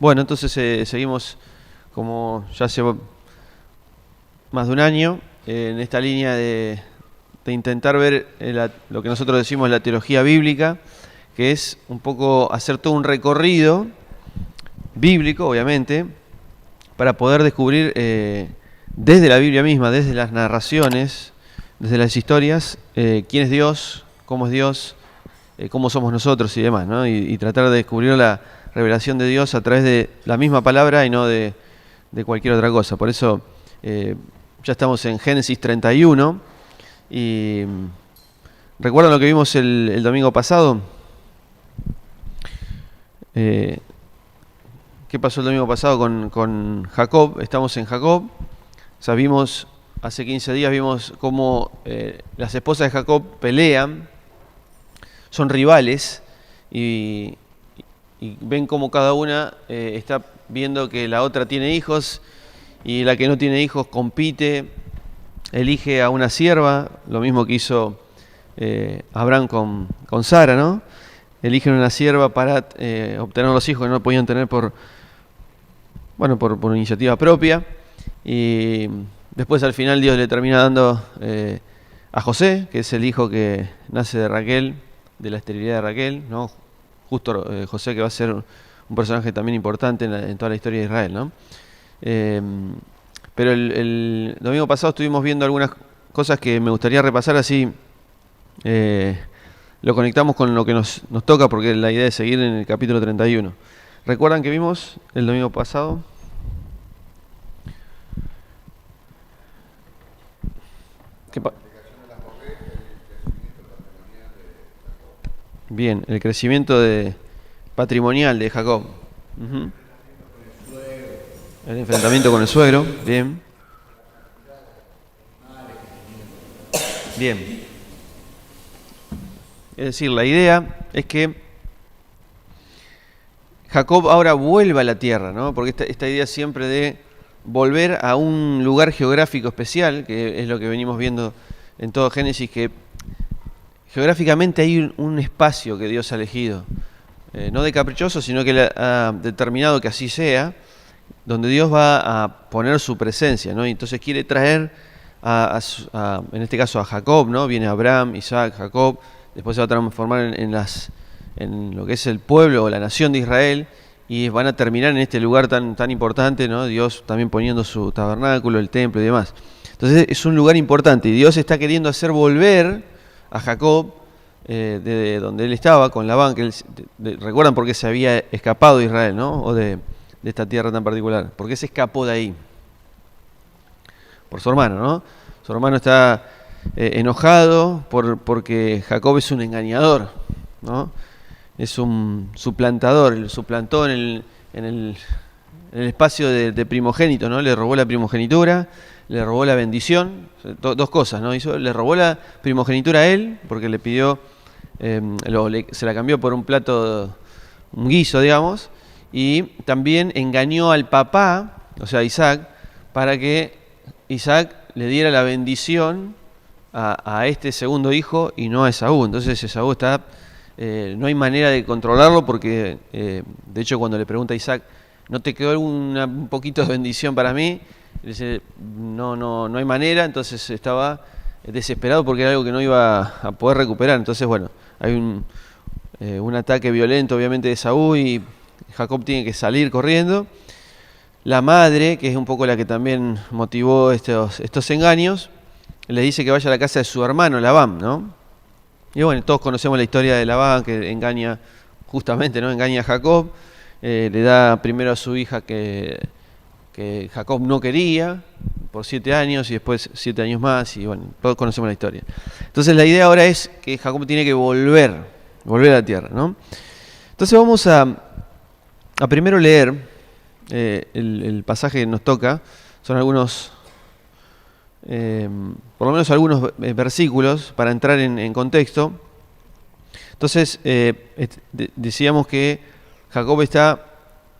Bueno, entonces seguimos como ya hace más de un año en esta línea de intentar ver lo que nosotros decimos la teología bíblica, que es un poco hacer todo un recorrido bíblico, obviamente, para poder descubrir desde la Biblia misma, desde las narraciones, desde las historias, quién es Dios, cómo somos nosotros y demás, ¿no? Y tratar de descubrir la revelación de Dios a través de la misma palabra y no de cualquier otra cosa. Por eso ya estamos en Génesis 31 y ¿recuerdan lo que vimos el domingo pasado? ¿Qué pasó el domingo pasado con Jacob? Estamos en Jacob. O sea, hace 15 días vimos cómo las esposas de Jacob pelean, son rivales y ven cómo cada una está viendo que la otra tiene hijos y la que no tiene hijos compite, elige a una sierva, lo mismo que hizo Abraham con Sara, ¿no? Eligen una sierva para obtener los hijos que no podían tener por iniciativa propia. Y después al final Dios le termina dando a José, que es el hijo que nace de Raquel, de la esterilidad de Raquel, ¿no? Justo José, que va a ser un personaje también importante en toda la historia de Israel, ¿no? Pero el domingo pasado estuvimos viendo algunas cosas que me gustaría repasar, así lo conectamos con lo que nos toca, porque la idea es seguir en el capítulo 31. ¿Recuerdan que vimos el domingo pasado? Bien, el crecimiento patrimonial de Jacob. Uh-huh. El enfrentamiento con el suegro. Bien. Bien. Es decir, la idea es que Jacob ahora vuelva a la tierra, ¿no? Porque esta idea siempre de volver a un lugar geográfico especial, que es lo que venimos viendo en todo Génesis, que geográficamente hay un espacio que Dios ha elegido, no de caprichoso, sino que ha determinado que así sea, donde Dios va a poner su presencia, ¿no? Y entonces quiere traer, en este caso a Jacob, ¿no? Viene Abraham, Isaac, Jacob, después se va a transformar en lo que es el pueblo o la nación de Israel, y van a terminar en este lugar tan importante, ¿no? Dios también poniendo su tabernáculo, el templo y demás. Entonces es un lugar importante, y Dios está queriendo hacer volver a Jacob de donde él estaba, con Labán, que recuerdan por qué se había escapado de Israel, ¿no? O de esta tierra tan particular. ¿Por qué se escapó de ahí? Por su hermano, ¿no? Su hermano está enojado porque Jacob es un engañador, ¿no? Es un suplantador, suplantó en el espacio de primogénito, ¿no? Le robó la primogenitura, le robó la bendición, dos cosas, ¿no? Le robó la primogenitura a él, porque le pidió, se la cambió por un plato, un guiso, digamos, y también engañó al papá, o sea, a Isaac, para que Isaac le diera la bendición a este segundo hijo y no a Esaú. Entonces Esaú no hay manera de controlarlo, porque de hecho cuando le pregunta a Isaac, ¿no te quedó un poquito de bendición para mí? Le dice, no hay manera. Entonces estaba desesperado porque era algo que no iba a poder recuperar. Entonces, bueno, hay un ataque violento obviamente de Esaú y Jacob tiene que salir corriendo. La madre, que es un poco la que también motivó estos engaños, le dice que vaya a la casa de su hermano Labán, ¿no? Y bueno, todos conocemos la historia de Labán, que engaña justamente, ¿no? Engaña a Jacob, le da primero a su hija que Jacob no quería por 7 años y después 7 años más, y bueno, todos conocemos la historia. Entonces la idea ahora es que Jacob tiene que volver a la tierra, ¿no? Entonces vamos a primero leer el pasaje que nos toca. Son algunos, por lo menos algunos versículos para entrar en contexto. Entonces decíamos que Jacob está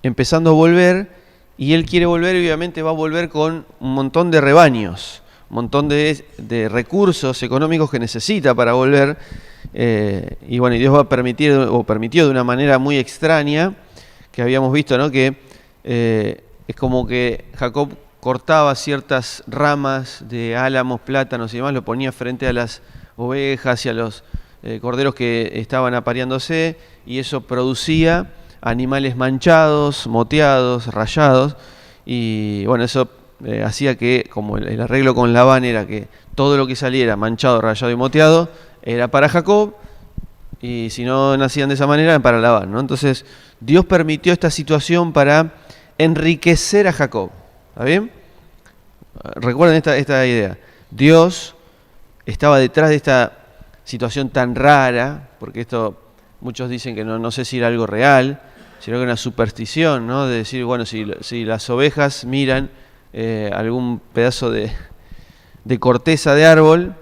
empezando a volver, y él quiere volver, y obviamente va a volver con un montón de rebaños, un montón de recursos económicos que necesita para volver. Y bueno, y Dios va a permitió de una manera muy extraña, que habíamos visto, ¿no? Que es como que Jacob cortaba ciertas ramas de álamos, plátanos y demás, lo ponía frente a las ovejas y a los corderos que estaban apareándose, y eso producía animales manchados, moteados, rayados, y bueno, eso hacía que, como el arreglo con Labán era que todo lo que saliera manchado, rayado y moteado era para Jacob, y si no nacían de esa manera, eran para Labán, ¿no? Entonces Dios permitió esta situación para enriquecer a Jacob. ¿Está bien? Recuerden esta idea. Dios estaba detrás de esta situación tan rara, porque esto muchos dicen que no sé si era algo real, sino que una superstición, ¿no? De decir, bueno, si las ovejas miran algún pedazo de corteza de árbol,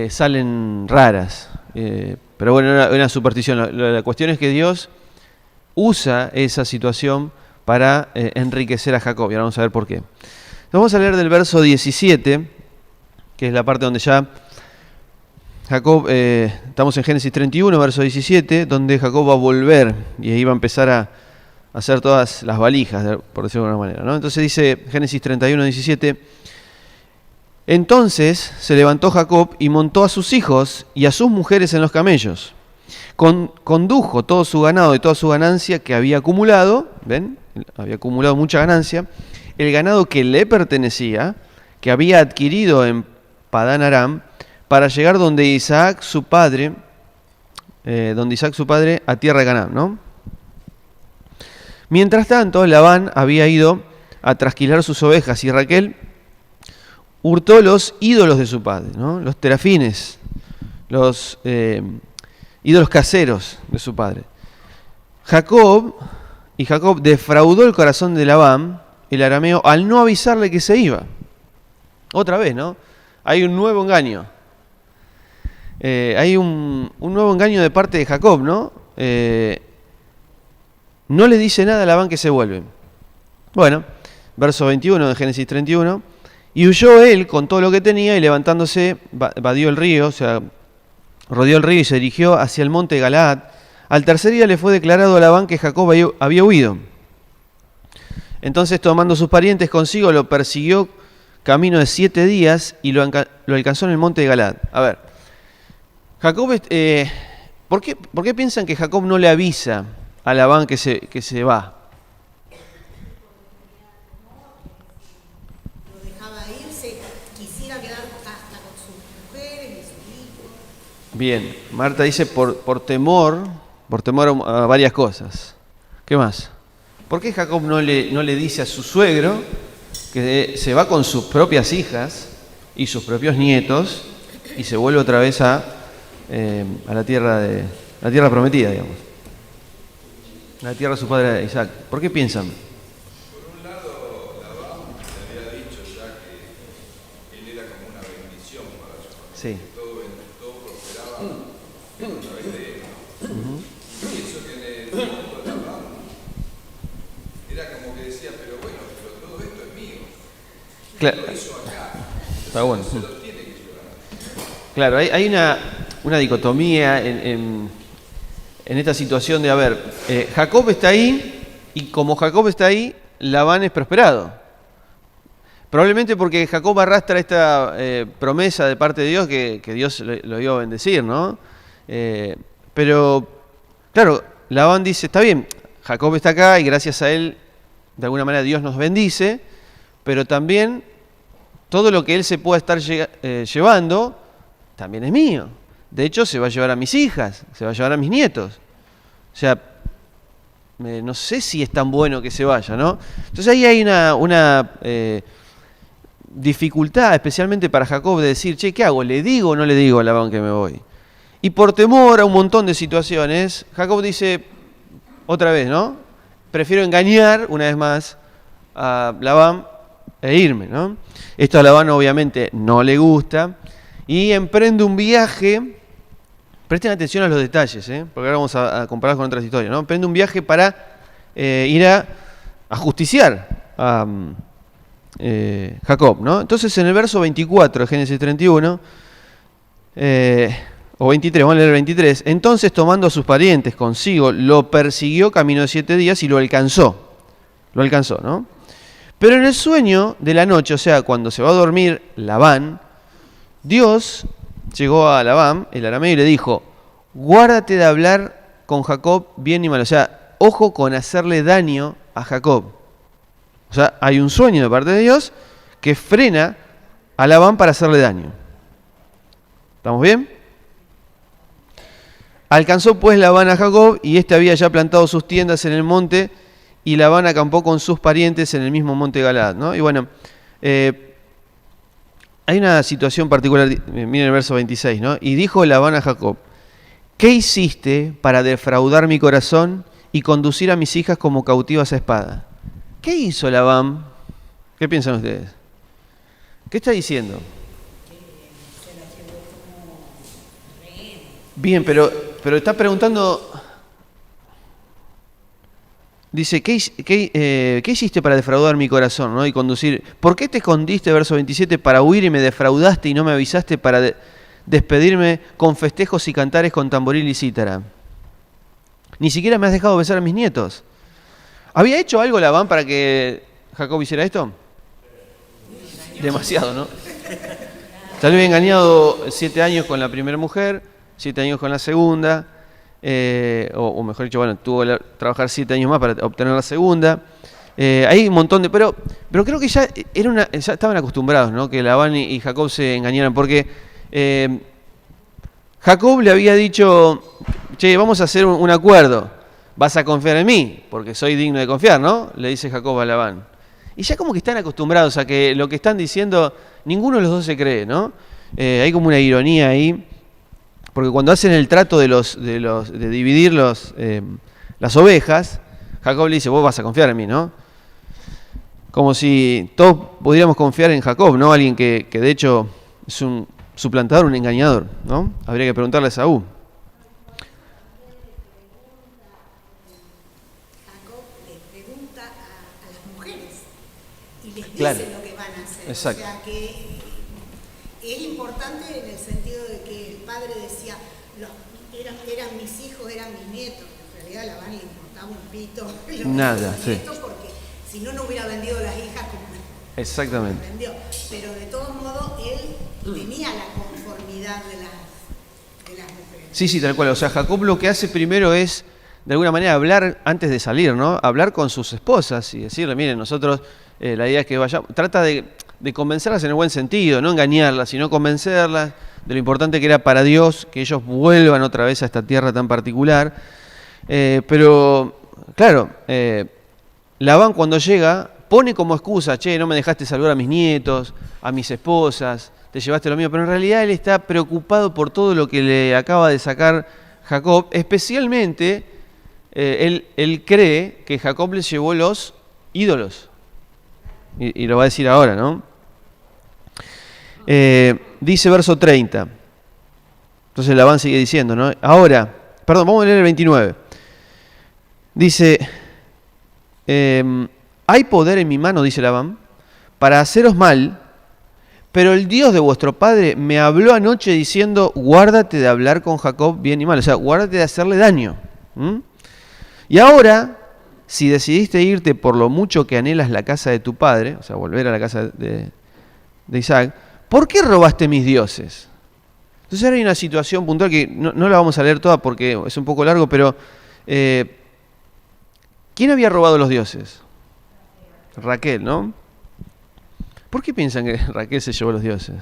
salen raras. Pero bueno, era una superstición. La cuestión es que Dios usa esa situación para enriquecer a Jacob. Y ahora vamos a ver por qué. Vamos a leer del verso 17, que es la parte donde ya Jacob, estamos en Génesis 31, verso 17, donde Jacob va a volver y ahí va a empezar a hacer todas las valijas, por decirlo de alguna manera, ¿no? Entonces dice Génesis 31, 17, entonces se levantó Jacob y montó a sus hijos y a sus mujeres en los camellos. Condujo todo su ganado y toda su ganancia que había acumulado, ¿ven? Había acumulado mucha ganancia, el ganado que le pertenecía, que había adquirido en Padán Aram, para llegar donde Isaac su padre, a tierra de Canaán, ¿no? Mientras tanto, Labán había ido a trasquilar sus ovejas y Raquel hurtó los ídolos de su padre, ¿no? Los terafines, los ídolos caseros de su padre. Jacob defraudó el corazón de Labán, el arameo, al no avisarle que se iba. Otra vez, ¿no? Hay un nuevo engaño. Hay un nuevo engaño de parte de Jacob, ¿no? No le dice nada a Labán que se vuelve. Bueno, verso 21 de Génesis 31. Y huyó él con todo lo que tenía y levantándose, vadió el río, o sea, rodeó el río y se dirigió hacia el monte Galaad. Al tercer día le fue declarado a Labán que Jacob había huido. Entonces, tomando sus parientes consigo, lo persiguió camino de 7 días y lo alcanzó en el monte de Galaad. A ver, Jacob, ¿por qué piensan que Jacob no le avisa a Labán que se va? Lo dejaba irse, quisiera quedar hasta con sus mujeres y sus hijos. Bien, Marta dice por temor a varias cosas. ¿Qué más? ¿Por qué Jacob no le dice a su suegro que se va con sus propias hijas y sus propios nietos y se vuelve otra vez a la tierra prometida, digamos? La tierra de su padre Isaac. ¿Por qué piensan? Por un lado, Labán le había dicho ya que él era como una bendición para su familia. Sí. Todo prosperaba a través de él, ¿no? Y eso que en el mundo de Labán era como que decía, pero bueno, pero todo esto es mío. Claro. Lo hizo acá. Está bueno. Se lo tiene que llevar. Claro, hay una dicotomía en esta situación de, a ver, Jacob está ahí, y como Jacob está ahí, Labán es prosperado. Probablemente porque Jacob arrastra esta promesa de parte de Dios que Dios lo iba a bendecir, ¿no? Pero, claro, Labán dice, está bien, Jacob está acá y gracias a él, de alguna manera Dios nos bendice, pero también todo lo que él se pueda estar llevando, también es mío. De hecho, se va a llevar a mis hijas, se va a llevar a mis nietos. O sea, no sé si es tan bueno que se vaya, ¿no? Entonces ahí hay una dificultad, especialmente para Jacob, de decir, che, ¿qué hago? ¿Le digo o no le digo a Labán que me voy? Y por temor a un montón de situaciones, Jacob dice, otra vez, ¿no? Prefiero engañar, una vez más, a Labán e irme, ¿no? Esto a Labán obviamente no le gusta y emprende un viaje. Presten atención a los detalles, porque ahora vamos a comparar con otras historias, ¿no? Emprende un viaje para ir a justiciar a Jacob, ¿no? Entonces en el verso 24 de Génesis 31, o 23, vamos a leer el 23, entonces tomando a sus parientes consigo, lo persiguió camino de 7 días y lo alcanzó. lo alcanzó, ¿no? Pero en el sueño de la noche, o sea, cuando se va a dormir Labán, Dios llegó a Labán, el arameo, y le dijo, guárdate de hablar con Jacob bien y mal, o sea, ojo con hacerle daño a Jacob. O sea, hay un sueño de parte de Dios que frena a Labán para hacerle daño. ¿Estamos bien? Alcanzó pues Labán a Jacob, y éste había ya plantado sus tiendas en el monte, y Labán acampó con sus parientes en el mismo monte Galaad, ¿no? Y bueno, hay una situación particular, miren el verso 26, ¿no? Y dijo Labán a Jacob, ¿qué hiciste para defraudar mi corazón y conducir a mis hijas como cautivas a espada? ¿Qué hizo Labán? ¿Qué piensan ustedes? ¿Qué está diciendo? Bien, pero está preguntando... Dice, ¿qué hiciste para defraudar mi corazón, ¿no? Y conducir? ¿Por qué te escondiste, verso 27, para huir y me defraudaste y no me avisaste para despedirme con festejos y cantares con tamboril y cítara? Ni siquiera me has dejado besar a mis nietos. ¿Había hecho algo Labán para que Jacob hiciera esto? Demasiado, ¿no? Tal vez había engañado 7 años con la primera mujer, 7 años con la segunda, o mejor dicho, bueno, tuvo que trabajar 7 años más para obtener la segunda. Hay un montón de... Pero creo que ya estaban acostumbrados, ¿no? Que Labán y Jacob se engañaran, porque Jacob le había dicho, che, vamos a hacer un acuerdo, vas a confiar en mí, porque soy digno de confiar, ¿no? Le dice Jacob a Labán. Y ya como que están acostumbrados a que lo que están diciendo, ninguno de los dos se cree, ¿no? Hay como una ironía ahí, porque cuando hacen el trato de dividir las ovejas, Jacob le dice, vos vas a confiar en mí, ¿no? Como si todos pudiéramos confiar en Jacob, ¿no? Alguien que de hecho es un suplantador, un engañador, ¿no? Habría que preguntarle a Esaú. Jacob les pregunta a las mujeres y les dice Claro. lo que van a hacer. Exacto. O sea que es importante en el sentido de que el padre decía, eran mis hijos, eran mis nietos. En realidad a Labán le importaba un pito Nada, sí. nietos, porque si no, no hubiera vendido las hijas como Exactamente. vendió. Pero de todos modos, él tenía la conformidad de las mujeres. Sí, tal cual. O sea, Jacob lo que hace primero es, de alguna manera, hablar antes de salir, ¿no? Hablar con sus esposas y decirle, miren, nosotros, la idea es que vayamos... Trata de convencerlas en el buen sentido, no engañarlas, sino convencerlas de lo importante que era para Dios que ellos vuelvan otra vez a esta tierra tan particular. Pero, claro, Labán cuando llega pone como excusa, che, no me dejaste saludar a mis nietos, a mis esposas, te llevaste lo mío, pero en realidad él está preocupado por todo lo que le acaba de sacar Jacob, especialmente él cree que Jacob le llevó los ídolos, y lo va a decir ahora, ¿no? Dice verso 30, entonces Labán sigue diciendo, ¿no? Ahora, perdón, vamos a leer el 29, dice... hay poder en mi mano, dice Labán, para haceros mal, pero el Dios de vuestro padre me habló anoche diciendo, guárdate de hablar con Jacob bien y mal, o sea, guárdate de hacerle daño. Y ahora, si decidiste irte por lo mucho que anhelas la casa de tu padre, o sea, volver a la casa de Isaac, ¿por qué robaste mis dioses? Entonces ahora hay una situación puntual que no la vamos a leer toda porque es un poco largo, pero ¿quién había robado los dioses? Raquel, ¿no? ¿Por qué piensan que Raquel se llevó los dioses?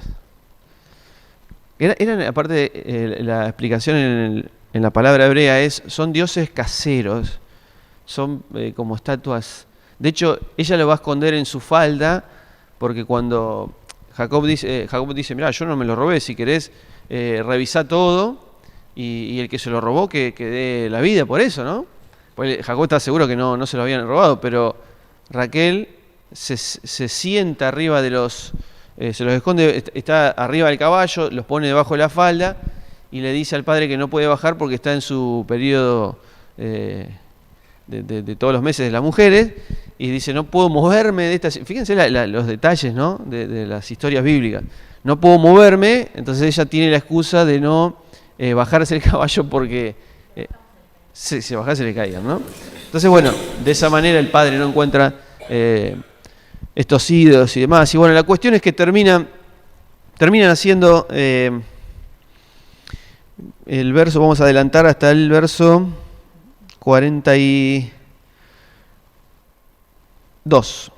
Eran aparte, la explicación en la palabra hebrea son dioses caseros, son como estatuas. De hecho, ella lo va a esconder en su falda, porque cuando Jacob dice, mirá, yo no me lo robé, si querés, revisá todo, y el que se lo robó que dé la vida por eso, ¿no? Pues Jacob está seguro que no se lo habían robado, pero Raquel se sienta arriba de se los esconde, está arriba del caballo, los pone debajo de la falda y le dice al padre que no puede bajar porque está en su periodo de todos los meses de las mujeres, y dice, no puedo moverme de estas... Fíjense los detalles, ¿no? de las historias bíblicas. No puedo moverme, entonces ella tiene la excusa de no bajarse el caballo porque... si bajase le caigan, ¿no? Entonces, bueno, de esa manera el padre no encuentra estos ídolos y demás. Y bueno, la cuestión es que terminan haciendo el verso, vamos a adelantar hasta el verso 42.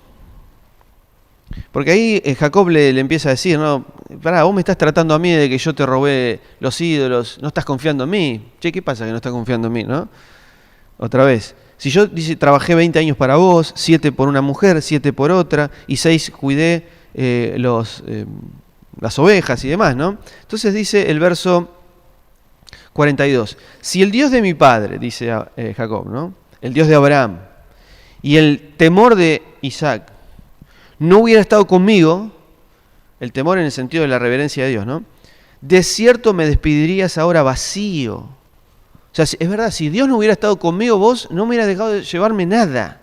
Porque ahí Jacob le empieza a decir, no, pará, vos me estás tratando a mí de que yo te robé los ídolos, no estás confiando en mí. Che, ¿qué pasa que no estás confiando en mí, no? Otra vez. Si yo, dice, trabajé 20 años para vos, 7 por una mujer, 7 por otra, y 6 cuidé las ovejas y demás, ¿no? Entonces dice el verso 42. Si el Dios de mi padre, dice Jacob, ¿no? El Dios de Abraham, y el temor de Isaac, no hubiera estado conmigo, el temor en el sentido de la reverencia de Dios, ¿no? De cierto me despedirías ahora vacío. O sea, es verdad, si Dios no hubiera estado conmigo, vos no me hubieras dejado de llevarme nada.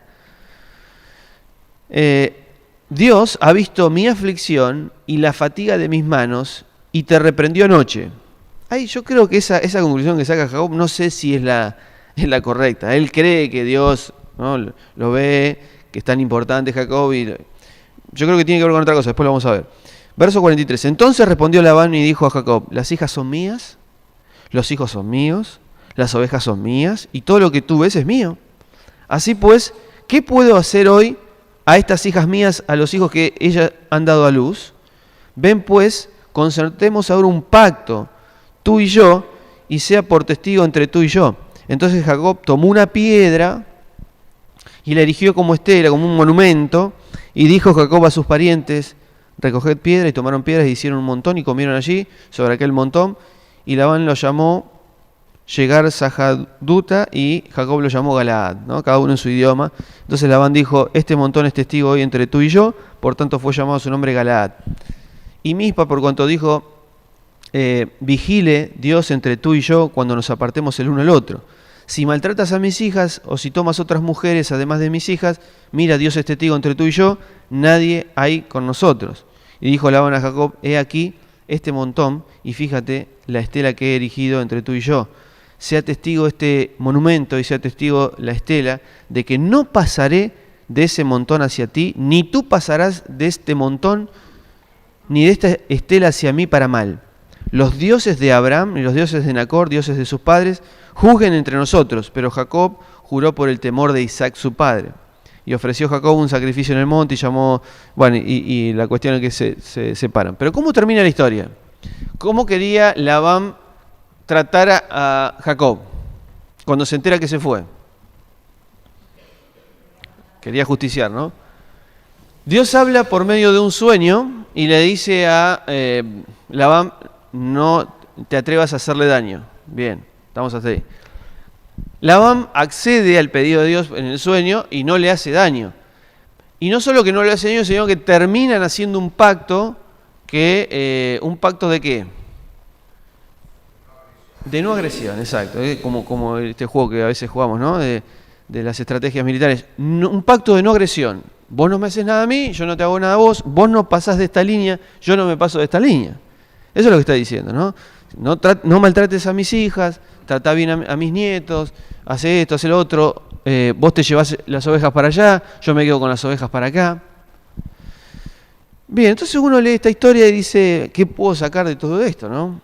Dios ha visto mi aflicción y la fatiga de mis manos y te reprendió anoche. Ay, yo creo que esa conclusión que saca Jacob, no sé si es la correcta. Él cree que Dios, ¿no?, lo ve, que es tan importante Jacob, y yo creo que tiene que ver con otra cosa, después lo vamos a ver. Verso 43. Entonces respondió Labán y dijo a Jacob, las hijas son mías, los hijos son míos, las ovejas son mías, y todo lo que tú ves es mío. Así pues, ¿qué puedo hacer hoy a estas hijas mías, a los hijos que ellas han dado a luz? Ven pues, concertemos ahora un pacto, tú y yo, y sea por testigo entre tú y yo. Entonces Jacob tomó una piedra y la erigió como estela, como un monumento, y dijo Jacob a sus parientes, recoged piedra, y tomaron piedras y hicieron un montón y comieron allí sobre aquel montón, y Labán lo llamó Yegar Sahaduta y Jacob lo llamó Galaad, ¿no? Cada uno en su idioma. Entonces Labán dijo, este montón es testigo hoy entre tú y yo, por tanto fue llamado su nombre Galaad. Y Mispa, por cuanto dijo, vigile Dios entre tú y yo cuando nos apartemos el uno al otro. Si maltratas a mis hijas o si tomas otras mujeres además de mis hijas, mira, Dios es testigo entre tú y yo, nadie hay con nosotros. Y dijo Labán a Jacob, he aquí este montón y fíjate la estela que he erigido entre tú y yo. Sea testigo este monumento y sea testigo la estela de que no pasaré de ese montón hacia ti, ni tú pasarás de este montón, ni de esta estela hacia mí para mal. Los dioses de Abraham y los dioses de Nacor, dioses de sus padres, juzguen entre nosotros. Pero Jacob juró por el temor de Isaac su padre. Y ofreció Jacob un sacrificio en el monte y llamó, bueno, y la cuestión es que se separan. Pero ¿cómo termina la historia? ¿Cómo quería Labán tratar a Jacob cuando se entera que se fue? Quería justiciar, ¿no? Dios habla por medio de un sueño y le dice a Labán, no te atrevas a hacerle daño. Bien, estamos hasta ahí. Labán accede al pedido de Dios en el sueño y no le hace daño. Y no solo que no le hace daño, sino que terminan haciendo un pacto, ¿un pacto de qué? De no agresión, exacto. Como este juego que a veces jugamos, ¿no? De las estrategias militares. Un pacto de no agresión. Vos no me haces nada a mí, yo no te hago nada a vos, vos no pasás de esta línea, yo no me paso de esta línea. Eso es lo que está diciendo, ¿no? No maltrates a mis hijas, tratá bien a mis nietos, hace esto, hace lo otro, vos te llevás las ovejas para allá, yo me quedo con las ovejas para acá. Bien, entonces uno lee esta historia y dice, ¿qué puedo sacar de todo esto, no?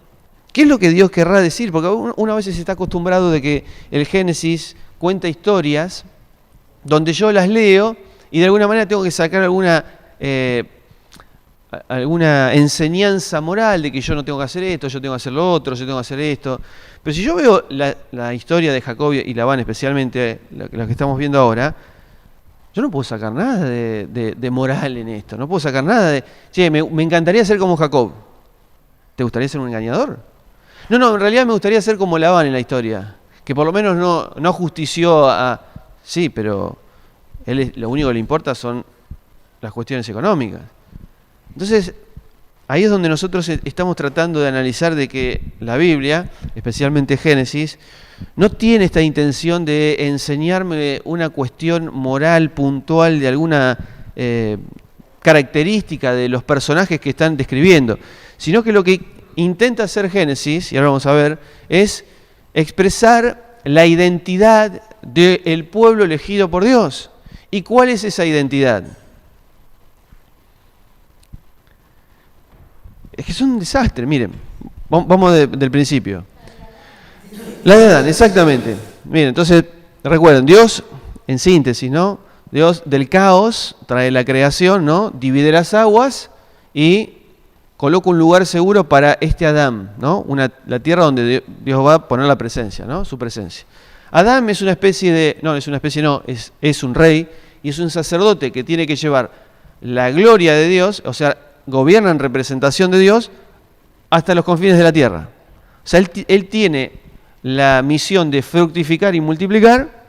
¿Qué es lo que Dios querrá decir? Porque una vez se está acostumbrado de que el Génesis cuenta historias donde yo las leo y de alguna manera tengo que sacar alguna enseñanza moral de que yo no tengo que hacer esto, yo tengo que hacer lo otro, yo tengo que hacer esto. Pero si yo veo la historia de Jacob y Labán, especialmente la que estamos viendo ahora, yo no puedo sacar nada de moral en esto, no puedo sacar nada de, che, me encantaría ser como Jacob. ¿Te gustaría ser un engañador? No, en realidad me gustaría ser como Labán en la historia, que por lo menos no justició a... Sí, pero lo único que le importa son las cuestiones económicas. Entonces, ahí es donde nosotros estamos tratando de analizar de que la Biblia, especialmente Génesis, no tiene esta intención de enseñarme una cuestión moral puntual de alguna característica de los personajes que están describiendo, sino que lo que intenta hacer Génesis, y ahora vamos a ver, es expresar la identidad del pueblo elegido por Dios. ¿Y cuál es esa identidad? Es que son un desastre, miren. Vamos del principio. La de Adán, exactamente. Miren, entonces, recuerden, Dios, en síntesis, ¿no? Dios del caos trae la creación, ¿no? Divide las aguas y coloca un lugar seguro para este Adán, ¿no? La tierra donde Dios va a poner la presencia, ¿no? Su presencia. Adán es una especie de, es un rey y es un sacerdote que tiene que llevar la gloria de Dios, o sea, gobierna en representación de Dios hasta los confines de la tierra. O sea, él tiene la misión de fructificar y multiplicar,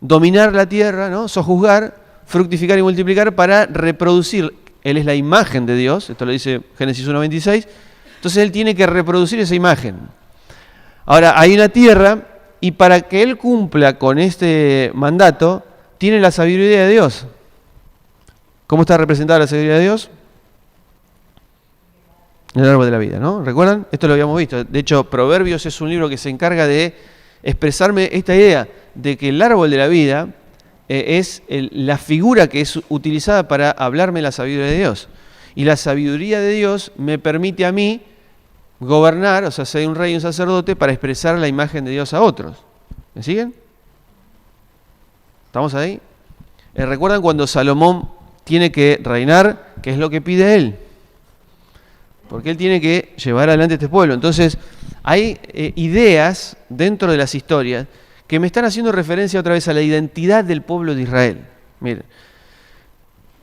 dominar la tierra, ¿no? Sojuzgar, fructificar y multiplicar para reproducir. Él es la imagen de Dios, esto lo dice Génesis 1:26, entonces él tiene que reproducir esa imagen. Ahora, hay una tierra y para que él cumpla con este mandato, tiene la sabiduría de Dios. ¿Cómo está representada la sabiduría de Dios? En el árbol de la vida, ¿no? ¿Recuerdan? Esto lo habíamos visto. De hecho, Proverbios es un libro que se encarga de expresarme esta idea de que el árbol de la vida es la figura que es utilizada para hablarme la sabiduría de Dios. Y la sabiduría de Dios me permite a mí gobernar, o sea, ser un rey y un sacerdote para expresar la imagen de Dios a otros. ¿Me siguen? ¿Estamos ahí? ¿Recuerdan cuando Salomón tiene que reinar? ¿Qué es lo que pide él? Porque él tiene que llevar adelante este pueblo. Entonces, hay ideas dentro de las historias que me están haciendo referencia otra vez a la identidad del pueblo de Israel. Miren,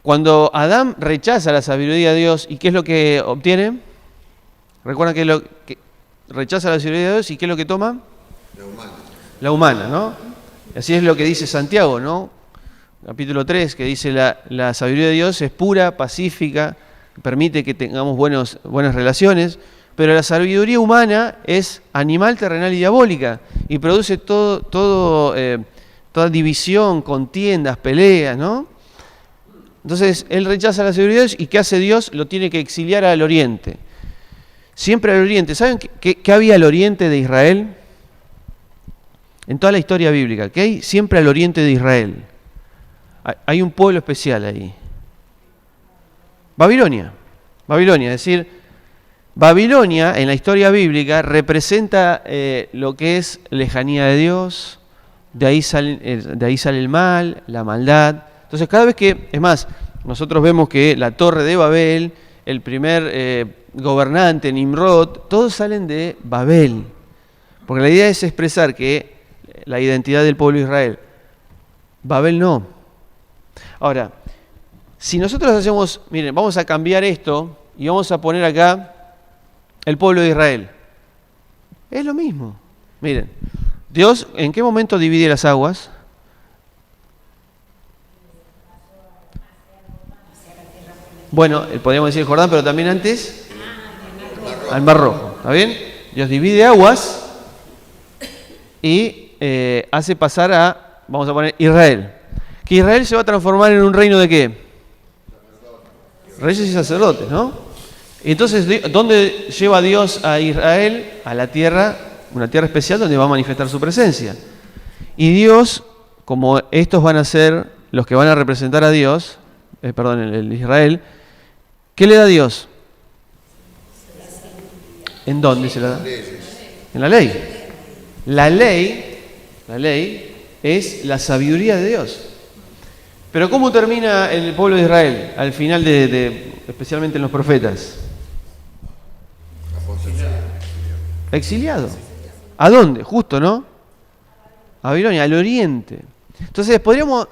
cuando Adán rechaza la sabiduría de Dios, ¿y qué es lo que obtiene? ¿Recuerdan que rechaza la sabiduría de Dios y qué es lo que toma? La humana, ¿no? Así es lo que dice Santiago, ¿no? Capítulo 3, que dice la sabiduría de Dios es pura, pacífica, permite que tengamos buenas relaciones, pero la sabiduría humana es animal, terrenal y diabólica y produce toda división, contiendas, peleas, ¿no? Entonces, él rechaza la sabiduría de Dios y ¿qué hace Dios? Lo tiene que exiliar al oriente. Siempre al oriente. ¿Saben qué había al oriente de Israel? En toda la historia bíblica, ¿qué hay siempre al oriente de Israel? Hay un pueblo especial ahí. Babilonia, es decir, Babilonia en la historia bíblica representa lo que es lejanía de Dios, de ahí sale el mal, la maldad. Entonces cada vez que, es más, nosotros vemos que la torre de Babel, el primer gobernante, Nimrod, todos salen de Babel, porque la idea es expresar que la identidad del pueblo de Israel, Babel no. Ahora, si nosotros hacemos, miren, vamos a cambiar esto y vamos a poner acá el pueblo de Israel. Es lo mismo. Miren, Dios, ¿en qué momento divide las aguas? Bueno, podríamos decir el Jordán, pero también antes al Mar Rojo. ¿Está bien? Dios divide aguas y hace pasar a, vamos a poner, Israel. Que Israel se va a transformar en un reino de ¿qué? Reyes y sacerdotes, ¿no? Entonces, ¿dónde lleva Dios a Israel? A la tierra, una tierra especial donde va a manifestar su presencia. Y Dios, como estos van a ser los que van a representar a Dios, el Israel, ¿qué le da Dios? ¿En dónde se la da? En la ley. La ley es la sabiduría de Dios. Pero ¿cómo termina el pueblo de Israel al final especialmente en los profetas? Exiliado. ¿A dónde? Justo, ¿no? A Babilonia, al oriente. Entonces, podríamos,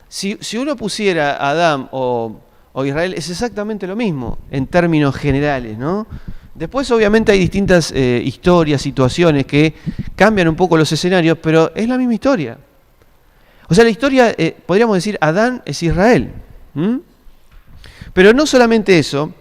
si uno pusiera a Adán o Israel, es exactamente lo mismo en términos generales, ¿no? Después, obviamente, hay distintas historias, situaciones que cambian un poco los escenarios, pero es la misma historia. O sea, la historia, podríamos decir, Adán es Israel. Pero no solamente eso,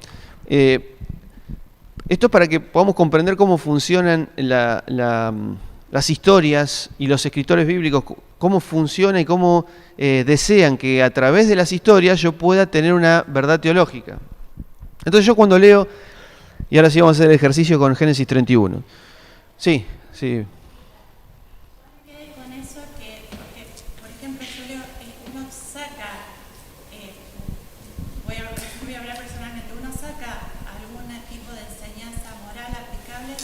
esto es para que podamos comprender cómo funcionan las historias y los escritores bíblicos, cómo funciona y cómo desean que a través de las historias yo pueda tener una verdad teológica. Entonces yo cuando leo, y ahora sí vamos a hacer el ejercicio con Génesis 31. Sí. uno saca algún tipo de enseñanza moral aplicable,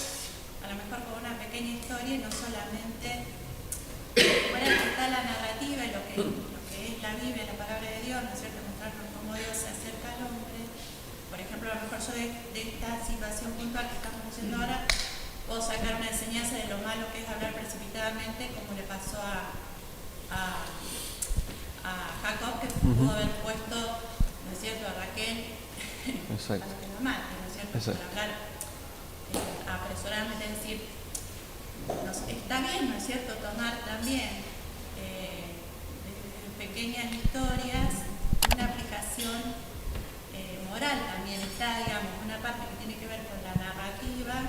a lo mejor con una pequeña historia y no solamente fuera de que está la narrativa y lo que es la Biblia, la palabra de Dios, ¿no es cierto? Mostrarnos cómo Dios se acerca al hombre. Por ejemplo, a lo mejor yo de esta situación puntual que estamos diciendo ahora, puedo sacar una enseñanza de lo malo que es hablar precipitadamente, como le pasó a Jacob, que pudo haber puesto, ¿no es cierto?, a Raquel para que lo mate, ¿no es cierto?, por hablar apresuradamente, es decir, está bien, ¿no es cierto?, tomar también de pequeñas historias una aplicación moral también. Está, digamos, una parte que tiene que ver con la narrativa,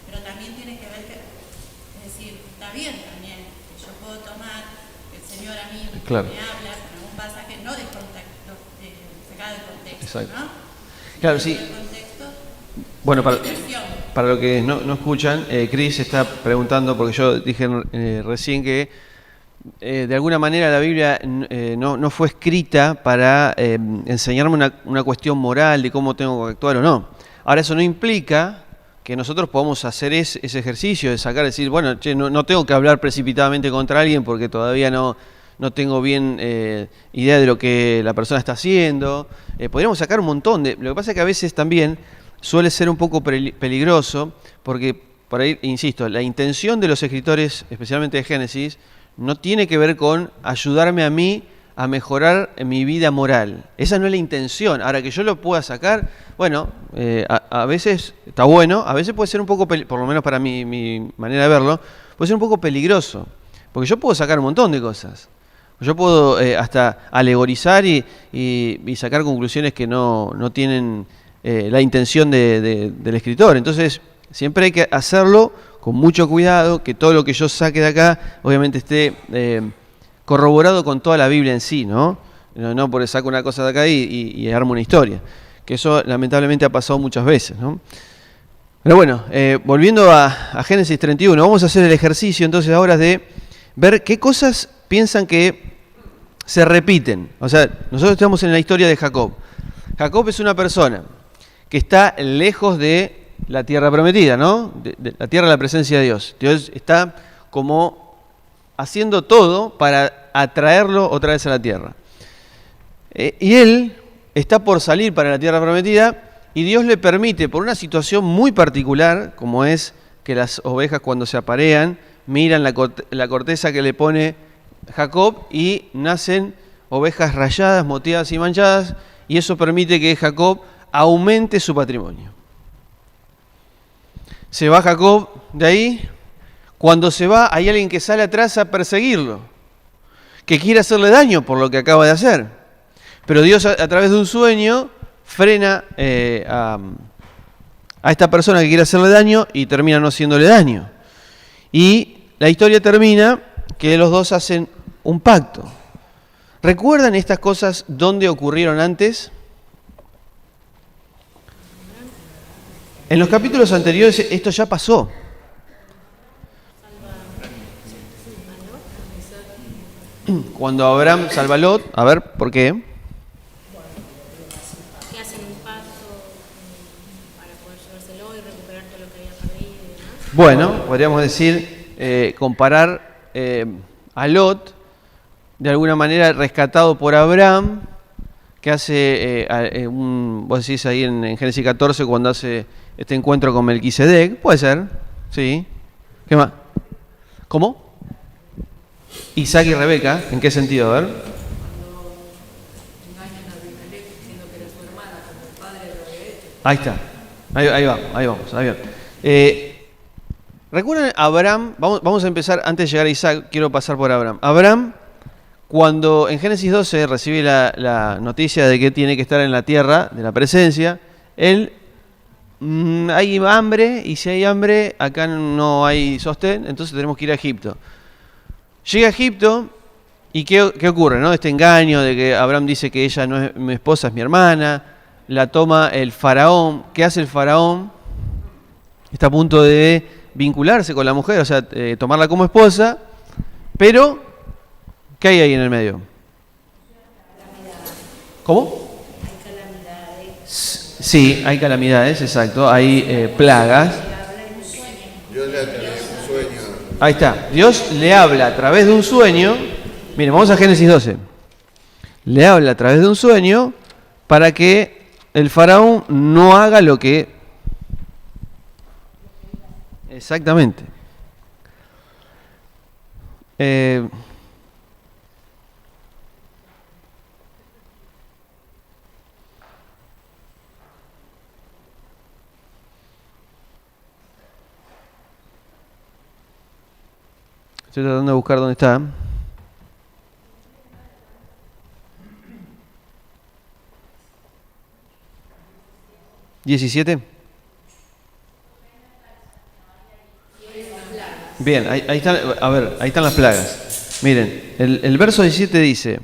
pero también tiene que ver, es decir, está bien también que yo puedo tomar el Señor a mí me habla con algún pasaje, no de contexto, sacado de contexto, exacto, ¿no? Claro, sí. Bueno, para los que no escuchan, Cris está preguntando, porque yo dije recién que de alguna manera la Biblia no fue escrita para enseñarme una cuestión moral de cómo tengo que actuar o no. Ahora, eso no implica que nosotros podamos hacer ese ejercicio de sacar, decir, bueno, che, no tengo que hablar precipitadamente contra alguien porque todavía no tengo bien idea de lo que la persona está haciendo. Podríamos sacar un montón de... Lo que pasa es que a veces también suele ser un poco peligroso porque, por ahí, insisto, la intención de los escritores, especialmente de Génesis, no tiene que ver con ayudarme a mí a mejorar mi vida moral. Esa no es la intención. Ahora, que yo lo pueda sacar, bueno, a veces está bueno, a veces puede ser un poco, por lo menos para mi manera de verlo, puede ser un poco peligroso. Porque yo puedo sacar un montón de cosas. Yo puedo hasta alegorizar y sacar conclusiones que no tienen la intención del escritor. Entonces, siempre hay que hacerlo con mucho cuidado, que todo lo que yo saque de acá, obviamente esté corroborado con toda la Biblia en sí, ¿no? No porque saco una cosa de acá y armo una historia. Que eso lamentablemente ha pasado muchas veces, ¿no? Pero bueno, volviendo a Génesis 31, vamos a hacer el ejercicio entonces ahora de ver qué cosas piensan que se repiten. O sea, nosotros estamos en la historia de Jacob. Jacob es una persona que está lejos de la tierra prometida, ¿no? De la tierra de la presencia de Dios. Dios está como haciendo todo para atraerlo otra vez a la tierra. Y él está por salir para la tierra prometida y Dios le permite, por una situación muy particular, como es que las ovejas cuando se aparean, miran la corteza que le pone Jacob y nacen ovejas rayadas, moteadas y manchadas, y eso permite que Jacob aumente su patrimonio. Se va Jacob de ahí. Cuando se va, hay alguien que sale atrás a perseguirlo, que quiere hacerle daño por lo que acaba de hacer. Pero Dios, a través de un sueño, frena a esta persona que quiere hacerle daño y termina no haciéndole daño. Y la historia termina que los dos hacen un pacto. ¿Recuerdan estas cosas dónde ocurrieron antes? En los capítulos anteriores esto ya pasó. Cuando Abraham salva a Lot, a ver, ¿por qué? Que hacen un pacto para poder llevárselo y recuperar todo lo que había perdido y demás. Bueno, podríamos decir, comparar a Lot, de alguna manera rescatado por Abraham, que hace, vos decís ahí en Génesis 14, cuando hace este encuentro con Melquisedec, puede ser, sí. ¿Qué más? ¿Cómo? Isaac y Rebeca, ¿en qué sentido? A ver. Cuando engañan a Abimelech diciendo que era su hermana, como el padre lo había hecho. Ahí está, ahí vamos. ¿Recuerdan a Abraham? Vamos a empezar, antes de llegar a Isaac, quiero pasar por Abraham. Abraham, cuando en Génesis 12 recibe la noticia de que tiene que estar en la tierra de la presencia, él, hay hambre, y si hay hambre, acá no hay sostén, entonces tenemos que ir a Egipto. Llega a Egipto, ¿y qué ocurre, no? Este engaño de que Abraham dice que ella no es mi esposa, es mi hermana, la toma el faraón. ¿Qué hace el faraón? Está a punto de vincularse con la mujer, o sea, tomarla como esposa, pero ¿qué hay ahí en el medio? ¿Cómo? Hay calamidades. Sí, hay calamidades, exacto, hay plagas. Dios le habla en un sueño. Ahí está, Dios le habla a través de un sueño. Miren, vamos a Génesis 12. Le habla a través de un sueño para que el faraón no haga lo que... Exactamente. Estoy tratando de buscar dónde está. ¿17? Bien, ahí están, a ver, ahí están las plagas. Miren, el verso 17 dice: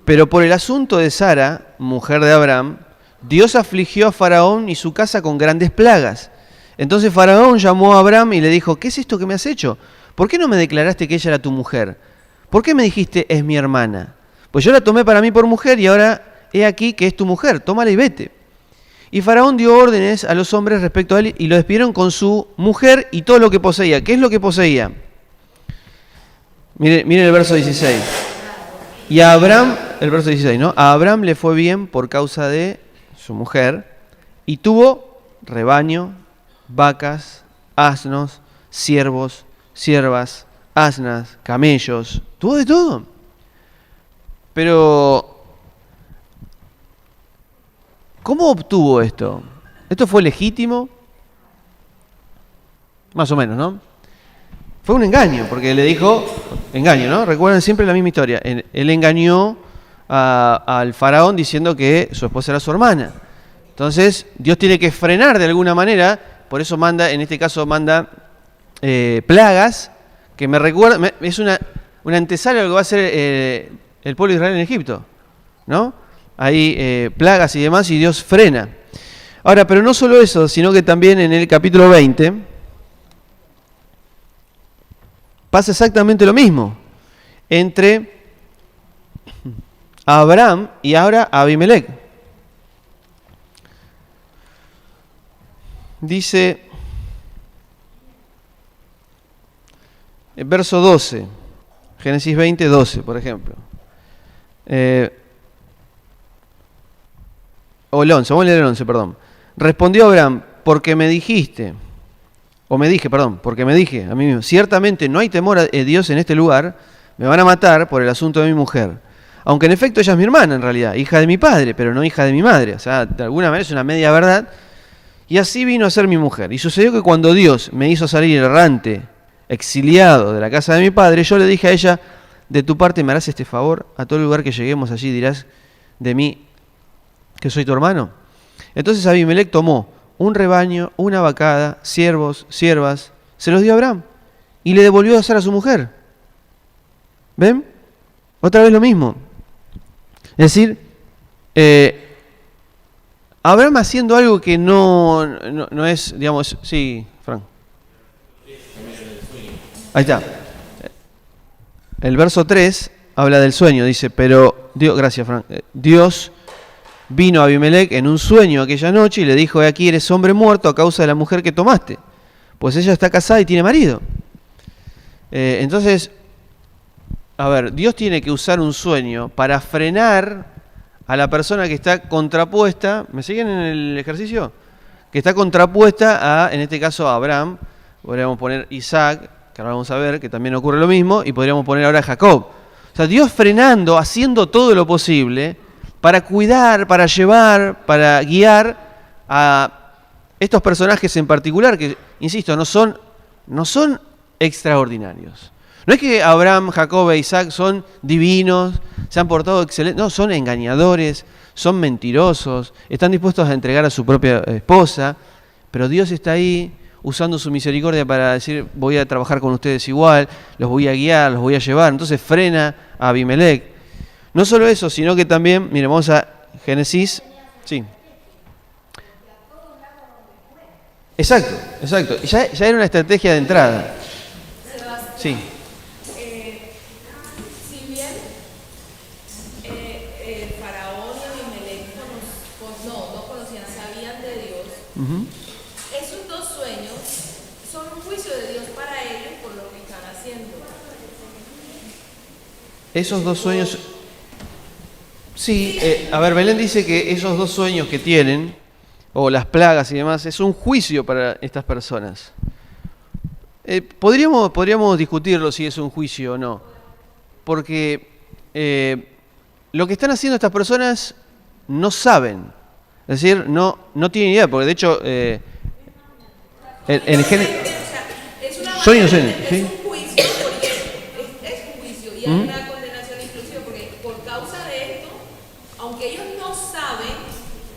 pero por el asunto de Sara, mujer de Abraham, Dios afligió a Faraón y su casa con grandes plagas. Entonces Faraón llamó a Abraham y le dijo: ¿qué es esto que me has hecho? ¿Por qué no me declaraste que ella era tu mujer? ¿Por qué me dijiste es mi hermana? Pues yo la tomé para mí por mujer y ahora he aquí que es tu mujer, tómala y vete. Y Faraón dio órdenes a los hombres respecto a él y lo despidieron con su mujer y todo lo que poseía. ¿Qué es lo que poseía? Miren el verso 16. Y a Abraham, el verso 16, ¿no? A Abraham le fue bien por causa de su mujer y tuvo rebaño, vacas, asnos, siervos, siervas, asnas, camellos, tuvo de todo. Pero, ¿cómo obtuvo esto? ¿Esto fue legítimo? Más o menos, ¿no? Fue un engaño, porque le dijo, engaño, ¿no? Recuerden siempre la misma historia. Él engañó al faraón diciendo que su esposa era su hermana. Entonces, Dios tiene que frenar de alguna manera, por eso manda, en este caso manda plagas, que me recuerda, es una antesala de lo que va a hacer el pueblo de Israel en Egipto, ¿no? Hay plagas y demás y Dios frena. Ahora, pero no solo eso, sino que también en el capítulo 20 pasa exactamente lo mismo entre Abraham y ahora Abimelec. Dice, el verso 12, Génesis 20, 12, por ejemplo. O el 11, vamos a leer el 11, perdón. Respondió Abraham, porque me dije a mí mismo, ciertamente no hay temor a Dios en este lugar, me van a matar por el asunto de mi mujer. Aunque en efecto ella es mi hermana en realidad, hija de mi padre, pero no hija de mi madre. O sea, de alguna manera es una media verdad. Y así vino a ser mi mujer. Y sucedió que cuando Dios me hizo salir errante, exiliado de la casa de mi padre, yo le dije a ella, de tu parte me harás este favor, a todo lugar que lleguemos allí dirás de mí que soy tu hermano. Entonces Abimelec tomó un rebaño, una vacada, siervos, siervas, se los dio a Abraham y le devolvió a hacer a su mujer. ¿Ven? Otra vez lo mismo. Es decir, Abraham haciendo algo que no es, digamos, sí, Frank. Ahí está. El verso 3 habla del sueño, dice, pero Dios, gracias Frank, Dios vino a Abimelec en un sueño aquella noche y le dijo, aquí eres hombre muerto a causa de la mujer que tomaste, pues ella está casada y tiene marido. Entonces, a ver, Dios tiene que usar un sueño para frenar a la persona que está contrapuesta, ¿me siguen en el ejercicio? Que está contrapuesta a, en este caso, a Abraham, podríamos poner Isaac, que ahora vamos a ver que también ocurre lo mismo, y podríamos poner ahora a Jacob. O sea, Dios frenando, haciendo todo lo posible para cuidar, para llevar, para guiar a estos personajes en particular, que, insisto, no son extraordinarios. No es que Abraham, Jacob e Isaac son divinos, se han portado excelentes, no, son engañadores, son mentirosos, están dispuestos a entregar a su propia esposa, pero Dios está ahí usando su misericordia para decir, voy a trabajar con ustedes igual, los voy a guiar, los voy a llevar. Entonces frena a Abimelec. No solo eso, sino que también, miren, vamos a Génesis. Sí. Exacto. Ya era una estrategia de entrada. Sí. Si bien Faraón y Abimelec no conocían conocían, sabían de Dios, Ujú. esos dos sueños son un juicio de Dios para ellos por lo que están haciendo. Esos dos sueños... Sí, a ver, Belén dice que esos dos sueños que tienen, o las plagas y demás, es un juicio para estas personas. Podríamos discutirlo si es un juicio o no, porque lo que están haciendo estas personas no saben, es decir, no tienen idea, porque de hecho, en Génesis... Es una Soy manera inocente, ¿sí? es un juicio, porque es un juicio y hay una condenación inclusive, porque por causa de esto, aunque ellos no saben,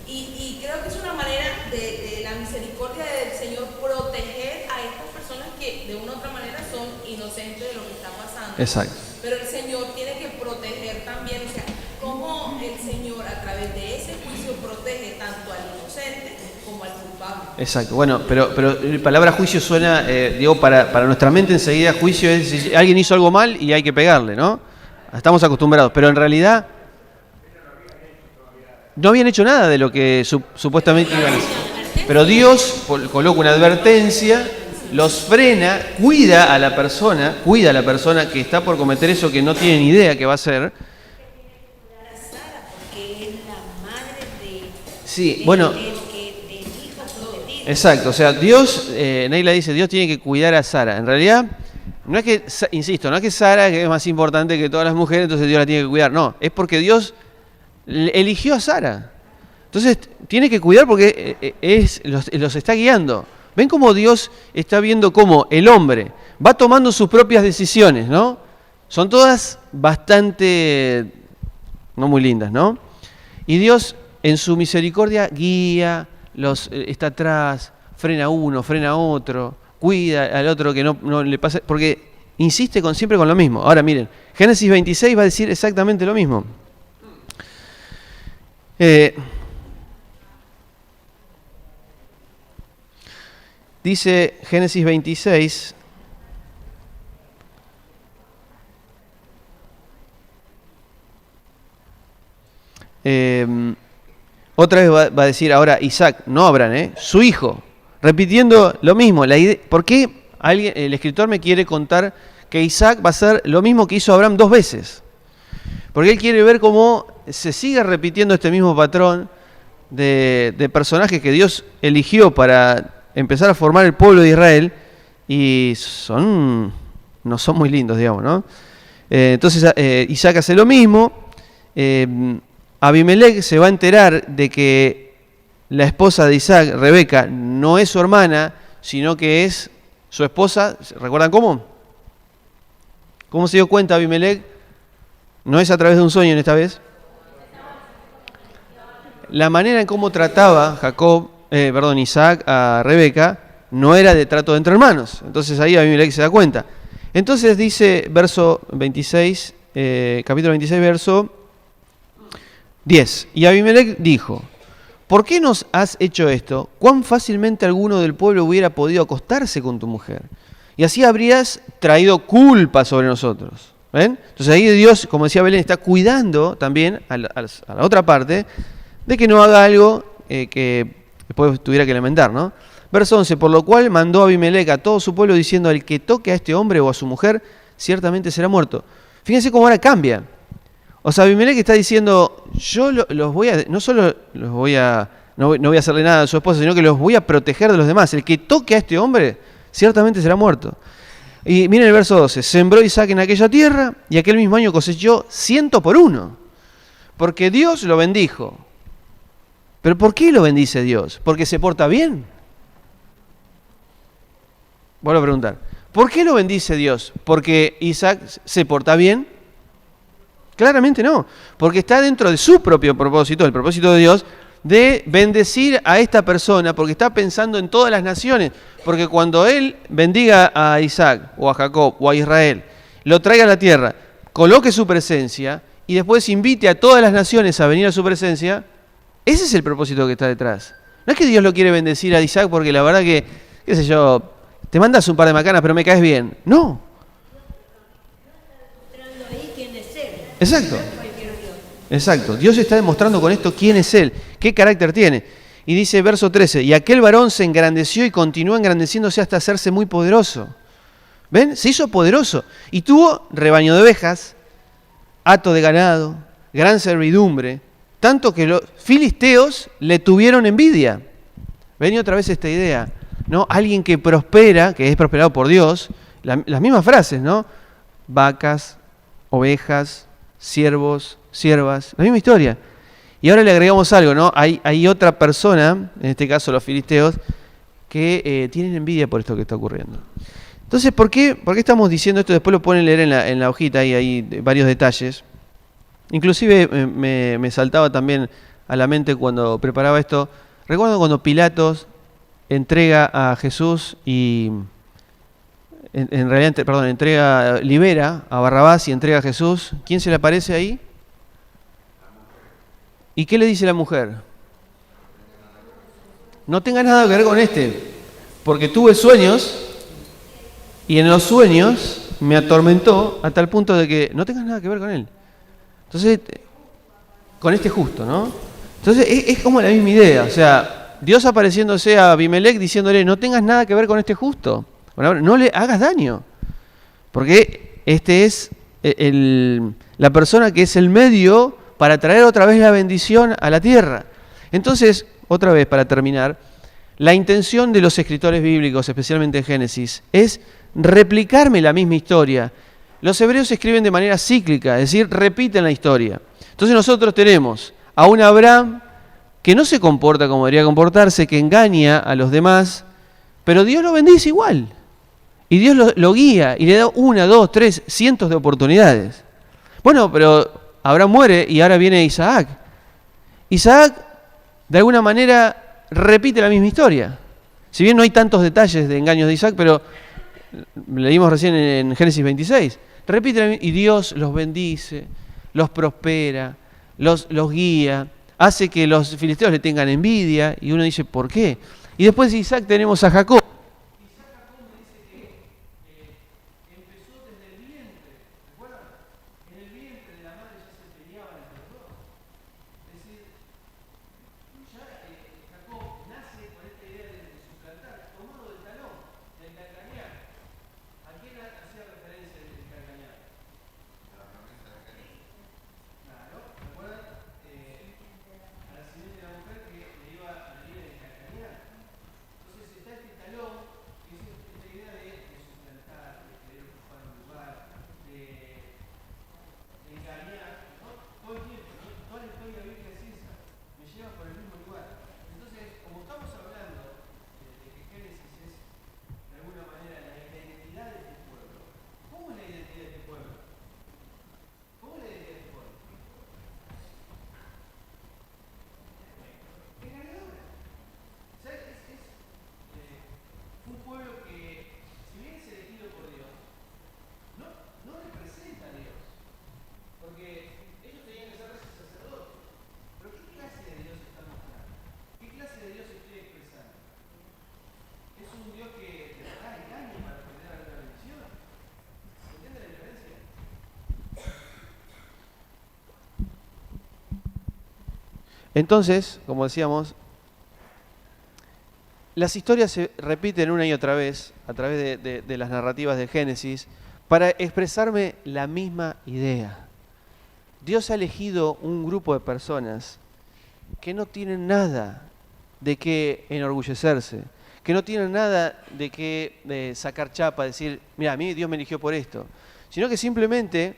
y creo que es una manera de la misericordia del Señor proteger a estas personas que de una u otra manera son inocentes de lo que está pasando. Exacto. Pero el Señor tiene que proteger también, o sea, cómo el Señor a través de ese juicio protege tanto al inocente como al culpable. Exacto, bueno, pero la palabra juicio suena, digo, para nuestra mente enseguida juicio es si alguien hizo algo mal y hay que pegarle, ¿no? Estamos acostumbrados, pero en realidad no habían hecho nada de lo que supuestamente iban a hacer. Pero Dios coloca una advertencia, los frena, cuida a la persona que está por cometer eso que no tiene ni idea que va a hacer. Porque es la madre Sí, bueno, del hijo prometido. exacto, o sea, Dios, Neila dice, Dios tiene que cuidar a Sara. En realidad, no es que, insisto, no es que Sara que es más importante que todas las mujeres, entonces Dios la tiene que cuidar. No, es porque Dios eligió a Sara. Entonces, tiene que cuidar porque los está guiando. ¿Ven cómo Dios está viendo cómo el hombre va tomando sus propias decisiones, ¿no? Son todas bastante, no muy lindas, ¿no? Y Dios, en su misericordia, guía, está atrás, frena a uno, frena a otro, cuida al otro que no le pase, porque insiste siempre con lo mismo. Ahora miren, Génesis 26 va a decir exactamente lo mismo. Dice Génesis 26, otra vez va a decir ahora Isaac, no Abraham, su hijo, repitiendo lo mismo. ¿Por qué el escritor me quiere contar que Isaac va a hacer lo mismo que hizo Abraham 2 veces? Porque él quiere ver cómo se sigue repitiendo este mismo patrón de personajes que Dios eligió para empezar a formar el pueblo de Israel y no son muy lindos, digamos, ¿no? Entonces Isaac hace lo mismo. Abimelech se va a enterar de que la esposa de Isaac, Rebeca, no es su hermana, sino que es su esposa. ¿Recuerdan cómo? ¿Cómo se dio cuenta Abimelech? No es a través de un sueño en esta vez. La manera en cómo trataba Isaac a Rebeca no era de trato entre hermanos. Entonces ahí Abimelech se da cuenta. Entonces dice verso 26, capítulo 26, verso 10. Y Abimelech dijo, ¿por qué nos has hecho esto? ¿Cuán fácilmente alguno del pueblo hubiera podido acostarse con tu mujer? Y así habrías traído culpa sobre nosotros. ¿Ven? Entonces ahí Dios, como decía Belén, está cuidando también a la otra parte de que no haga algo que después tuviera que lamentar, ¿no? Verso 11, por lo cual mandó Abimelech a todo su pueblo diciendo, el que toque a este hombre o a su mujer, ciertamente será muerto. Fíjense cómo ahora cambia. O sea, Abimelech está diciendo, yo no voy a hacerle nada a su esposa, sino que los voy a proteger de los demás. El que toque a este hombre, ciertamente será muerto. Y miren el verso 12, sembró Isaac en aquella tierra y aquel mismo año cosechó 100 por 1, porque Dios lo bendijo. ¿Pero por qué lo bendice Dios? ¿Porque se porta bien? Vuelvo a preguntar, ¿por qué lo bendice Dios? ¿Porque Isaac se porta bien? Claramente no, porque está dentro de su propio propósito, el propósito de Dios, de bendecir a esta persona, porque está pensando en todas las naciones, porque cuando Él bendiga a Isaac, o a Jacob, o a Israel, lo traiga a la tierra, coloque su presencia, y después invite a todas las naciones a venir a su presencia, ese es el propósito que está detrás. No es que Dios lo quiere bendecir a Isaac porque la verdad que, qué sé yo, te mandas un par de macanas pero me caes bien. No. Ahí quién es él. Exacto. Exacto. Dios está demostrando con esto quién es Él, qué carácter tiene. Y dice verso 13, y aquel varón se engrandeció y continuó engrandeciéndose hasta hacerse muy poderoso. ¿Ven? Se hizo poderoso. Y tuvo rebaño de ovejas, hato de ganado, gran servidumbre, tanto que los filisteos le tuvieron envidia. Ven y otra vez esta idea, ¿no? Alguien que prospera, que es prosperado por Dios, las mismas frases, ¿no? Vacas, ovejas, siervos, siervas, la misma historia. Y ahora le agregamos algo, ¿no? Hay otra persona, en este caso los filisteos, que tienen envidia por esto que está ocurriendo. Entonces, ¿por qué estamos diciendo esto? Después lo pueden leer en la hojita, hay varios detalles. Inclusive me saltaba también a la mente cuando preparaba esto. Recuerdo cuando Pilatos entrega a Jesús y en realidad, libera a Barrabás y entrega a Jesús. ¿Quién se le aparece ahí? ¿Y qué le dice la mujer? No tengas nada que ver con este, porque tuve sueños y en los sueños me atormentó a tal punto de que no tengas nada que ver con él. Entonces, con este justo, ¿no? Entonces es como la misma idea, o sea, Dios apareciéndose a Abimelec diciéndole, no tengas nada que ver con este justo, no le hagas daño, porque este es la persona que es el medio para traer otra vez la bendición a la tierra. Entonces, otra vez para terminar, la intención de los escritores bíblicos, especialmente en Génesis, es replicarme la misma historia. Los hebreos escriben de manera cíclica, es decir, repiten la historia. Entonces nosotros tenemos a un Abraham que no se comporta como debería comportarse, que engaña a los demás, pero Dios lo bendice igual. Y Dios lo guía y le da 1, 2, 3, cientos de oportunidades. Bueno, pero Abraham muere y ahora viene Isaac. Isaac, de alguna manera, repite la misma historia. Si bien no hay tantos detalles de engaños de Isaac, pero leímos recién en Génesis 26. Repite y Dios los bendice, los prospera, los guía, hace que los filisteos le tengan envidia y uno dice, ¿por qué? Y después de Isaac tenemos a Jacob. Entonces, como decíamos, las historias se repiten una y otra vez a través de las narrativas de Génesis para expresarme la misma idea. Dios ha elegido un grupo de personas que no tienen nada de qué enorgullecerse, que no tienen nada de qué sacar chapa, decir, mira, a mí Dios me eligió por esto, sino que simplemente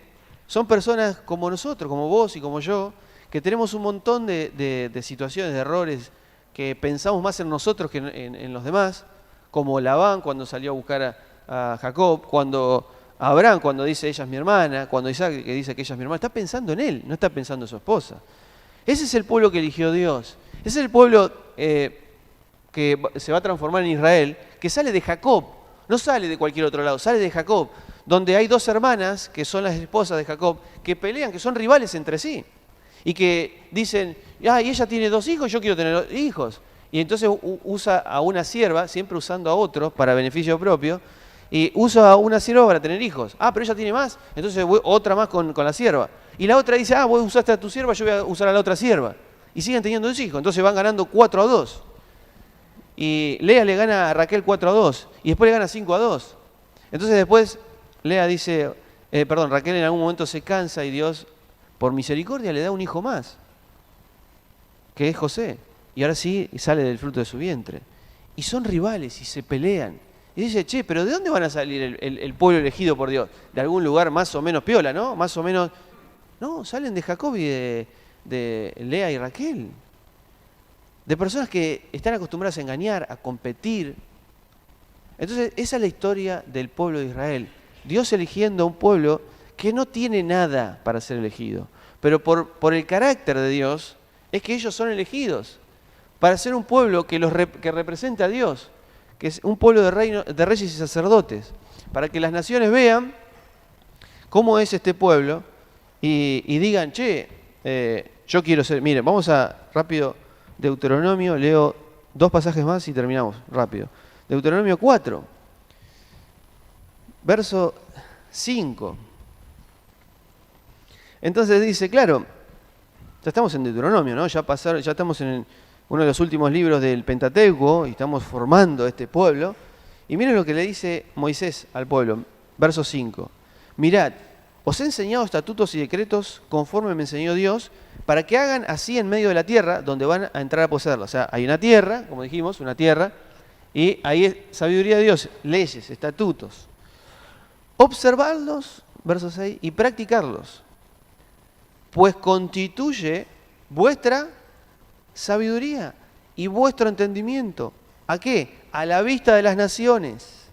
son personas como nosotros, como vos y como yo, que tenemos un montón de situaciones, de errores, que pensamos más en nosotros que en los demás, como Labán cuando salió a buscar a Jacob, cuando Abraham cuando dice ella es mi hermana, cuando Isaac que dice que ella es mi hermana, está pensando en él, no está pensando en su esposa. Ese es el pueblo que eligió Dios, ese es el pueblo que se va a transformar en Israel, que sale de Jacob, no sale de cualquier otro lado, sale de Jacob, donde hay dos hermanas, que son las esposas de Jacob, que pelean, que son rivales entre sí. Y que dicen, y ella tiene 2 hijos, yo quiero tener hijos. Y entonces usa a una sierva, siempre usando a otros para beneficio propio, y usa a una sierva para tener hijos. Pero ella tiene más, entonces otra más con la sierva. Y la otra dice, vos usaste a tu sierva, yo voy a usar a la otra sierva. y siguen teniendo un hijo. Entonces van ganando 4-2. Y Lea le gana a Raquel 4-2 y después le gana 5-2. Entonces después Lea dice, Raquel en algún momento se cansa y Dios, por misericordia, le da un hijo más, que es José. Y ahora sí sale del fruto de su vientre. Y son rivales y se pelean. Y dice, che, pero ¿de dónde van a salir el pueblo elegido por Dios? De algún lugar más o menos piola, ¿no? Más o menos... No, salen de Jacob y de Lea y Raquel. De personas que están acostumbradas a engañar, a competir. Entonces, esa es la historia del pueblo de Israel. Dios eligiendo a un pueblo que no tiene nada para ser elegido. Pero por el carácter de Dios, es que ellos son elegidos para ser un pueblo que represente a Dios, que es un pueblo de reyes y sacerdotes, para que las naciones vean cómo es este pueblo y digan, che, yo quiero ser... Miren, vamos a rápido... Deuteronomio, leo 2 pasajes más y terminamos rápido. Deuteronomio 4, verso 5. Entonces dice, claro, ya estamos en Deuteronomio, ¿no? Ya estamos en uno de los últimos libros del Pentateuco y estamos formando este pueblo. Y miren lo que le dice Moisés al pueblo, verso 5. Mirad, os he enseñado estatutos y decretos conforme me enseñó Dios, para que hagan así en medio de la tierra donde van a entrar a poseerla. O sea, hay una tierra, como dijimos, una tierra, y ahí es sabiduría de Dios, leyes, estatutos. Observarlos, verso 6, y practicarlos, pues constituye vuestra sabiduría y vuestro entendimiento. ¿A qué? A la vista de las naciones,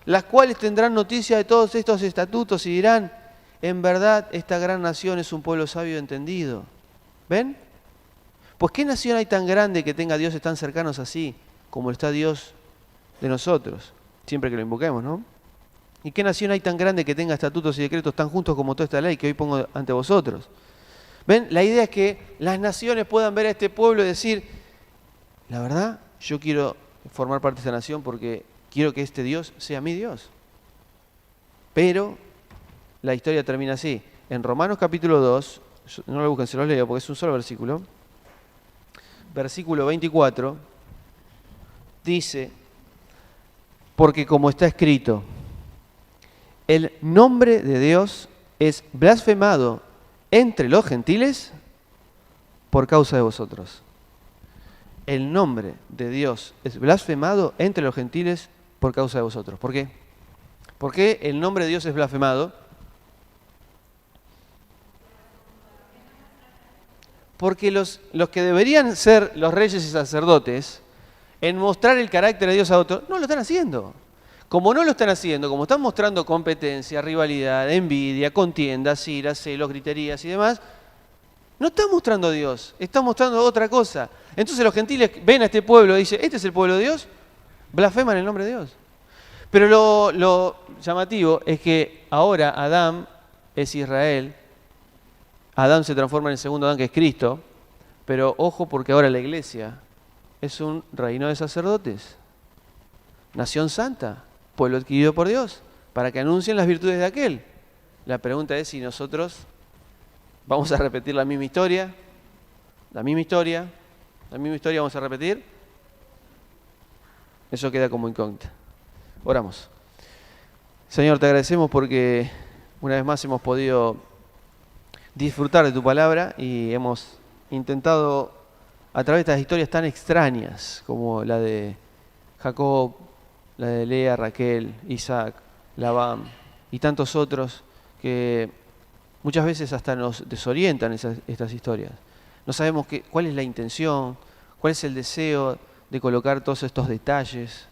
las cuales tendrán noticia de todos estos estatutos y dirán, en verdad esta gran nación es un pueblo sabio y entendido. ¿Ven? Pues ¿qué nación hay tan grande que tenga dioses tan cercanos así como está Dios de nosotros? Siempre que lo invoquemos, ¿no? ¿Y qué nación hay tan grande que tenga estatutos y decretos tan justos como toda esta ley que hoy pongo ante vosotros? ¿Ven? La idea es que las naciones puedan ver a este pueblo y decir, la verdad, yo quiero formar parte de esta nación porque quiero que este Dios sea mi Dios. Pero la historia termina así. En Romanos capítulo 2, no lo busquen, se los leo porque es un solo versículo. Versículo 24 dice, porque como está escrito, el nombre de Dios es blasfemado entre los gentiles por causa de vosotros. El nombre de Dios es blasfemado entre los gentiles por causa de vosotros. ¿Por qué? ¿Por qué el nombre de Dios es blasfemado? Porque los que deberían ser los reyes y sacerdotes, en mostrar el carácter de Dios a otros, no lo están haciendo. Como no lo están haciendo, como están mostrando competencia, rivalidad, envidia, contiendas, iras, celos, griterías y demás, no están mostrando a Dios, están mostrando otra cosa. Entonces los gentiles ven a este pueblo y dicen, ¿este es el pueblo de Dios? Blasfeman el nombre de Dios. Pero lo llamativo es que ahora Adán es Israel, Adán se transforma en el segundo Adán que es Cristo, pero ojo porque ahora la iglesia es un reino de sacerdotes, nación santa, pueblo adquirido por Dios, para que anuncien las virtudes de aquel. La pregunta es si nosotros vamos a repetir la misma historia vamos a repetir. Eso queda como incógnita. Oramos. Señor, te agradecemos porque una vez más hemos podido disfrutar de tu palabra y hemos intentado a través de estas historias tan extrañas como la de Jacob, la de Lea, Raquel, Isaac, Labán y tantos otros que muchas veces hasta nos desorientan estas historias. No sabemos cuál es la intención, cuál es el deseo de colocar todos estos detalles,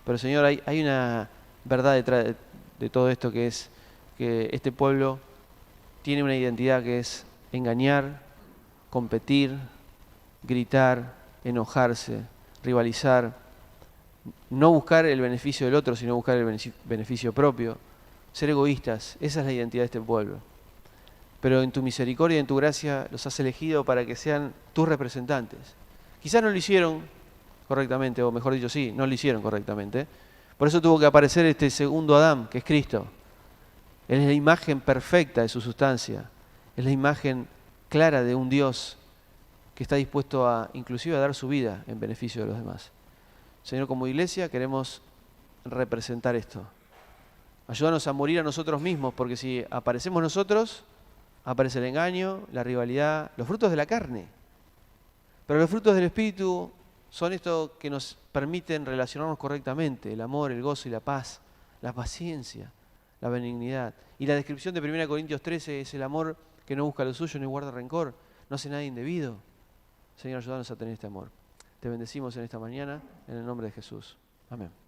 pero Señor, hay una verdad detrás de todo esto que es que este pueblo tiene una identidad que es engañar, competir, gritar, enojarse, rivalizar, no buscar el beneficio del otro, sino buscar el beneficio propio, ser egoístas. Esa es la identidad de este pueblo. Pero en tu misericordia y en tu gracia los has elegido para que sean tus representantes. Quizás no lo hicieron correctamente, o mejor dicho, sí, no lo hicieron correctamente. Por eso tuvo que aparecer este segundo Adán, que es Cristo. Él es la imagen perfecta de su sustancia. Es la imagen clara de un Dios que está dispuesto a inclusive a dar su vida en beneficio de los demás. Señor, como iglesia queremos representar esto. Ayúdanos a morir a nosotros mismos, porque si aparecemos nosotros, aparece el engaño, la rivalidad, los frutos de la carne. Pero los frutos del Espíritu son estos que nos permiten relacionarnos correctamente: el amor, el gozo y la paz, la paciencia, la benignidad. Y la descripción de 1 Corintios 13 es el amor que no busca lo suyo ni guarda rencor, no hace nada indebido. Señor, ayúdanos a tener este amor. Te bendecimos en esta mañana, en el nombre de Jesús. Amén.